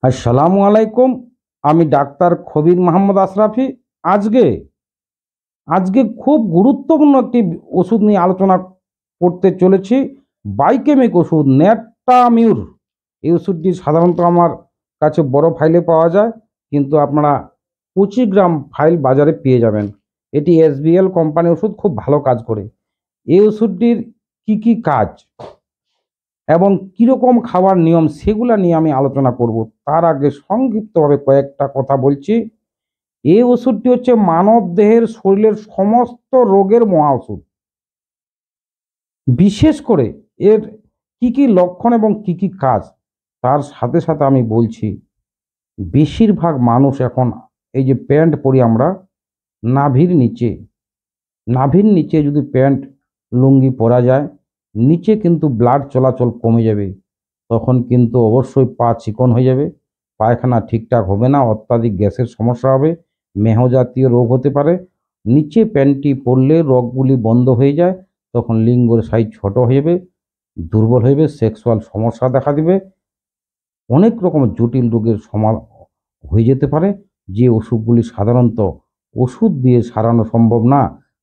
আসসালামু আলাইকুম। আমি ডাক্তার খবির মোহাম্মদ আশরাফি। আজকে আজকে খুব গুরুত্বপূর্ণ একটি ওষুধ নিয়ে আলোচনা করতে চলেছি। বাইকেমিক ওষুধ ন্যাট্টামিউর। এই ওষুধটি সাধারণত আমার কাছে বড় ফাইলে পাওয়া যায়, কিন্তু আপনারা 25 গ্রাম ফাইল বাজারে পেয়ে যাবেন। এটি এসবিএল কোম্পানি ওষুধ, খুব ভালো কাজ করে। এই ওষুধটির কি কি কাজ এবং কীরকম খাওয়ার নিয়ম সেগুলা নিয়ে আমি আলোচনা করব। তার আগে সংক্ষিপ্তভাবে কয়েকটা কথা বলছি। এই ওষুধটি হচ্ছে মানব দেহের শরীরের সমস্ত রোগের মহা ওষুধ। বিশেষ করে এর কি কি লক্ষণ এবং কি কি কাজ, তার সাথে সাথে আমি বলছি, বেশিরভাগ মানুষ এখন এই যে প্যান্ট পরি আমরা, নাভির নিচে যদি প্যান্ট লুঙ্গি পরা যায়, নিচে কিন্তু ব্লাড চলাচল কমে যাবে। তখন কিন্তু অবশ্যই পা চিকন হয়ে যাবে, পায়খানা ঠিকঠাক হবে না, অত্যাধিক গ্যাসের সমস্যা হবে, মেহজাতীয় রোগ হতে পারে। নিচে প্যান্টটি পরলে রগগুলি বন্ধ হয়ে যায়, তখন লিঙ্গের সাইজ ছোট হয়ে যাবে, দুর্বল হয়ে যাবে, সেক্সুয়াল সমস্যা দেখা দিবে, অনেক রকম জটিল রোগের হয়ে যেতে পারে, যে অসুখগুলি সাধারণত ওষুধ দিয়ে সারানো সম্ভব না।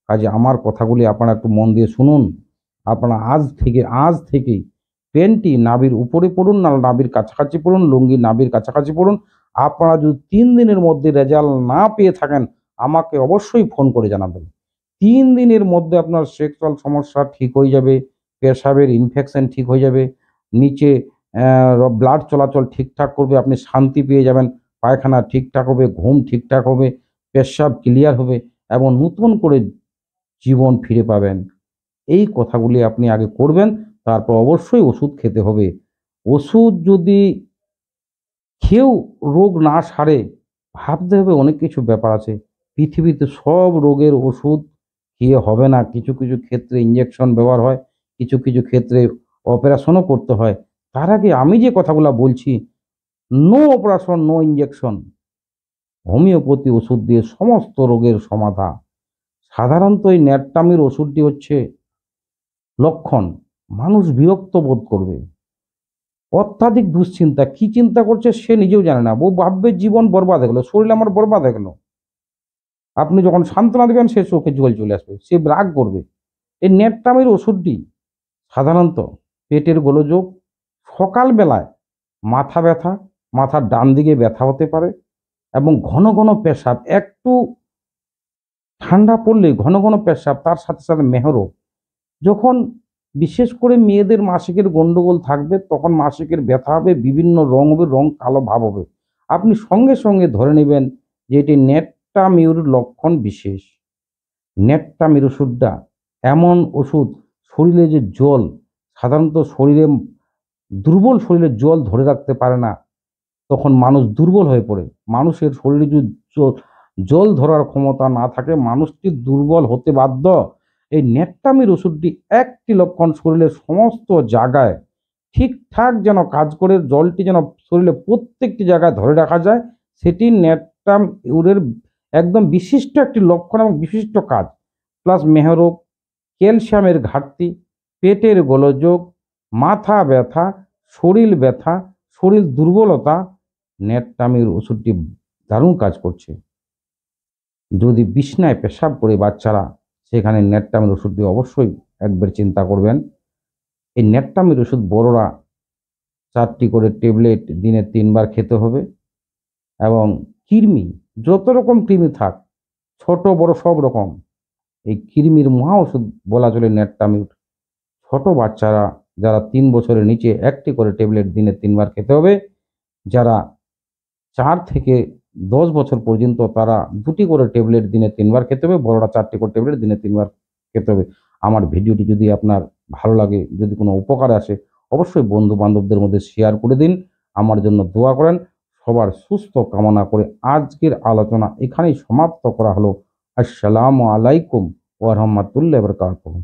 কাজে আমার কথাগুলি আপনারা একটু মন দিয়ে শুনুন। আপনারা আজ থেকেই পেনটি নাভির উপরে পড়ুন, না নাভির কাছাকাছি পড়ুন, লুঙ্গি নাভির কাছাকাছি পড়ুন। আপনারা যদি 3 দিনের মধ্যে রেজাল্ট না পেয়ে থাকেন, আমাকে অবশ্যই ফোন করে জানাবেন। 3 দিনের মধ্যে আপনার সেক্সুয়াল সমস্যা ঠিক হয়ে যাবে, পেশাবের ইনফেকশন ঠিক হয়ে যাবে, নিচে ব্লাড চলাচল ঠিকঠাক করবে, আপনি শান্তি পেয়ে যাবেন, পায়খানা ঠিকঠাক হবে, ঘুম ঠিকঠাক হবে, পেশাব ক্লিয়ার হবে এবং নতুন করে জীবন ফিরে পাবেন। এই কথাগুলি আপনি আগে করবেন, তারপর অবশ্যই ওষুধ খেতে হবে। ওষুধ যদি খেয়েও রোগ না সারে, ভাবতে হবে অনেক কিছু ব্যাপার আছে। পৃথিবীতে সব রোগের ওষুধ খেয়ে হবে না। কিছু কিছু ক্ষেত্রে ইঞ্জেকশন ব্যবহার হয়, কিছু কিছু ক্ষেত্রে অপারেশনও করতে হয়। তার আগে আমি যে কথাগুলো বলছি, no operation, no injection, homeopathy ওষুধ দিয়ে সমস্ত রোগের সমাধান। সাধারণত এই ন্যাট্টামির ওষুধটি হচ্ছে লক্ষণ, মানুষ বিরক্ত বোধ করবে, অত্যাধিক দুশ্চিন্তা, কি চিন্তা করছে সে নিজেও জানে না, বউ ভাববে জীবন বরবাদ হয়ে গেল, শরীর আমার বরবাদ হয়ে গেল। আপনি যখন সান্ত্বনা দেবেন, সে চোখে জল চলে আসবে, সে রাগ করবে। এই ন্যাট্টামির ওষুধটি সাধারণত পেটের গোলযোগ, সকালবেলায় মাথা ব্যথা, মাথার ডান দিকে ব্যথা হতে পারে এবং ঘন ঘন পেশাব, একটু ঠান্ডা পড়লে ঘন ঘন পেশাব, তার সাথে সাথে মেহরোগ। যখন বিশেষ করে মেয়েদের মাসিকের গন্ডগোল থাকবে, তখন মাসিকের ব্যথা হবে, বিভিন্ন রং হবে, রং কালো ভাব হবে। আপনি সঙ্গে সঙ্গে ধরে নেবেন যে এটি ন্যাট্টামিউর লক্ষণ বিশেষ। ন্যাট্টামির ওষুধটা এমন ওষুধ, শরীরে যে জল, সাধারণত দুর্বল শরীরে জল ধরে রাখতে পারে না, তখন মানুষ দুর্বল হয়ে পড়ে। মানুষের শরীরে যদি জল ধরার ক্ষমতা না থাকে, মানুষটি দুর্বল হতে বাধ্য। এই ন্যাট্টামির ওষুধটি একটি লক্ষণ, শরীরের সমস্ত জায়গায় ঠিকঠাক যেন কাজ করে, জলটি যেন শরীরে প্রত্যেকটি জায়গায় ধরে রাখা যায়, সেটি ন্যাট্টামিউরের একদম বিশিষ্ট একটি লক্ষণ এবং বিশিষ্ট কাজ। প্লাস মেহরোগ, ক্যালসিয়ামের ঘাটতি, পেটের গোলযোগ, মাথা ব্যথা, ব্যথা, শরীর দুর্বলতা, ন্যাট্টামির ওষুধটি দারুণ কাজ করছে। যদি বিছনায় পেশাব করে বাচ্চারা, সেখানে ন্যাট্টামির ওষুধটি অবশ্যই একবার চিন্তা করবেন। এই ন্যাট্টামির ওষুধ বড়রা 4টি করে ট্যাবলেট দিনে 3 বার খেতে হবে। এবং কৃমি, যত রকম কৃমি থাক, ছোট বড় সব রকম, এই কৃমির মহা ওষুধ বলা চলে ন্যাট্টামির। ছোট বাচ্চারা যারা 3 বছরের নিচে 1টি করে ট্যাবলেট দিনে 3 বার খেতে হবে। যারা 4 থেকে 10 বছর পর্যন্ত, তারা 2টি করে ট্যাবলেট দিনে 3 বার খেতে হবে। বড়রা 4টি করে ট্যাবলেট দিনে 3 বার খেতে হবে। আমার ভিডিওটি যদি আপনার ভালো লাগে, যদি কোনো উপকার আসে, অবশ্যই বন্ধু বান্ধবদের মধ্যে শেয়ার করে দিন। আমার জন্য দোয়া করেন। সবার সুস্থ কামনা করে আজকের আলোচনা এখানেই সমাপ্ত করা হলো। আসসালামু আলাইকুম ওয়া রাহমাতুল্লাহি ওয়া বারাকাতুহু।